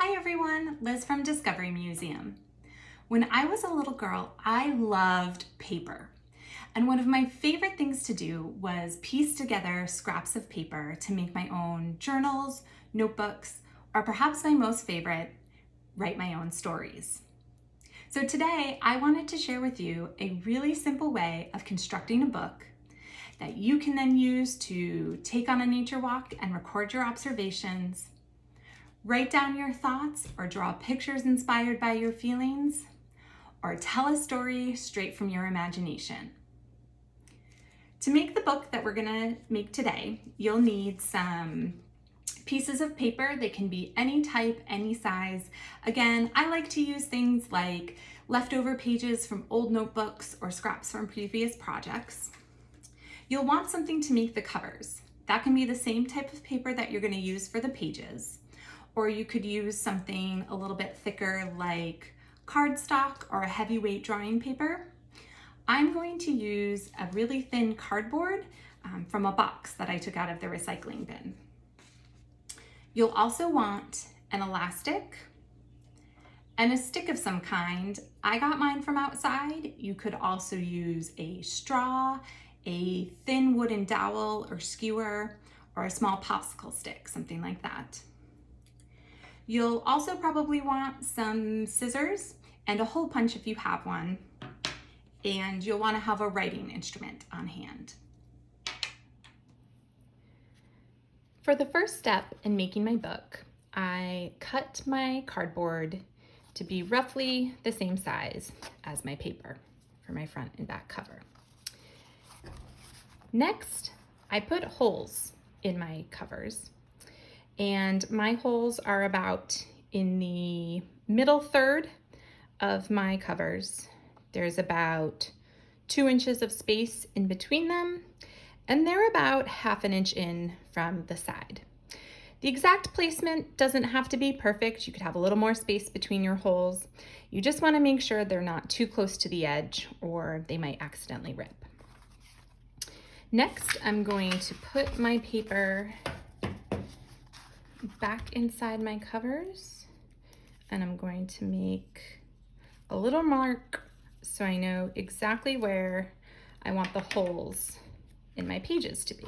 Hi everyone, Liz from Discovery Museum. When I was a little girl, I loved paper. And one of my favorite things to do was piece together scraps of paper to make my own journals, notebooks, or perhaps my most favorite, write my own stories. So today I wanted to share with you a really simple way of constructing a book that you can then use to take on a nature walk and record your observations, write down your thoughts or draw pictures inspired by your feelings, or tell a story straight from your imagination. To make the book that we're gonna make today, you'll need some pieces of paper. They can be any type, any size. Again, I like to use things like leftover pages from old notebooks or scraps from previous projects. You'll want something to make the covers. That can be the same type of paper that you're gonna use for the pages. Or you could use something a little bit thicker like cardstock or a heavyweight drawing paper. I'm going to use a really thin cardboard from a box that I took out of the recycling bin. You'll also want an elastic and a stick of some kind. I got mine from outside. You could also use a straw, a thin wooden dowel or skewer, or a small popsicle stick, something like that. You'll also probably want some scissors and a hole punch if you have one, and you'll want to have a writing instrument on hand. For the first step in making my book, I cut my cardboard to be roughly the same size as my paper for my front and back cover. Next, I put holes in my covers. And my holes are about in the middle third of my covers. There's about 2 inches of space in between them, and they're about 1/2 inch in from the side. The exact placement doesn't have to be perfect. You could have a little more space between your holes. You just want to make sure they're not too close to the edge or they might accidentally rip. Next, I'm going to put my paper back inside my covers, and I'm going to make a little mark so I know exactly where I want the holes in my pages to be.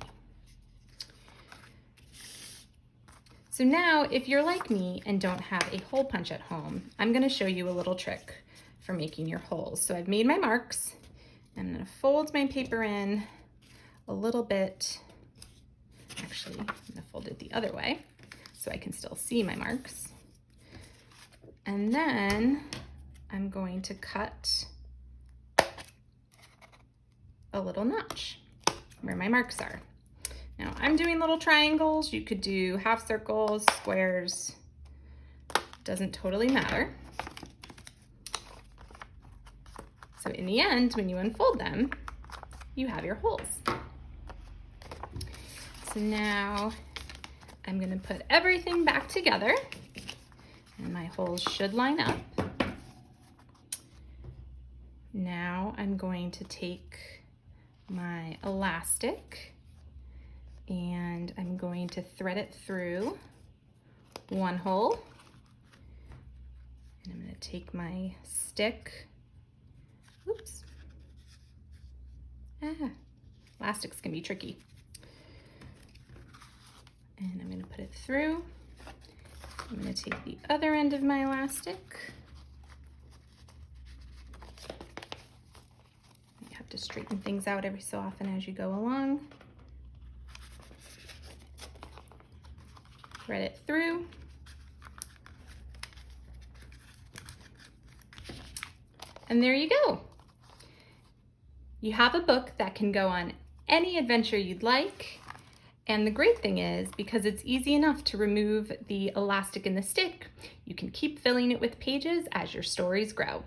So now, if you're like me and don't have a hole punch at home, I'm going to show you a little trick for making your holes. So I've made my marks. I'm going to fold my paper in a little bit. Actually, I'm going to fold it the other way so I can still see my marks. And then I'm going to cut a little notch where my marks are. Now I'm doing little triangles. You could do half circles, squares, doesn't totally matter. So in the end, when you unfold them, you have your holes. So now I'm going to put everything back together, and my holes should line up. Now I'm going to take my elastic and I'm going to thread it through one hole. And I'm going to take my stick. Oops. Elastics can be tricky. And I'm going to put it through. I'm going to take the other end of my elastic. You have to straighten things out every so often as you go along. Thread it through. And there you go. You have a book that can go on any adventure you'd like. And the great thing is, because it's easy enough to remove the elastic and the stick, you can keep filling it with pages as your stories grow.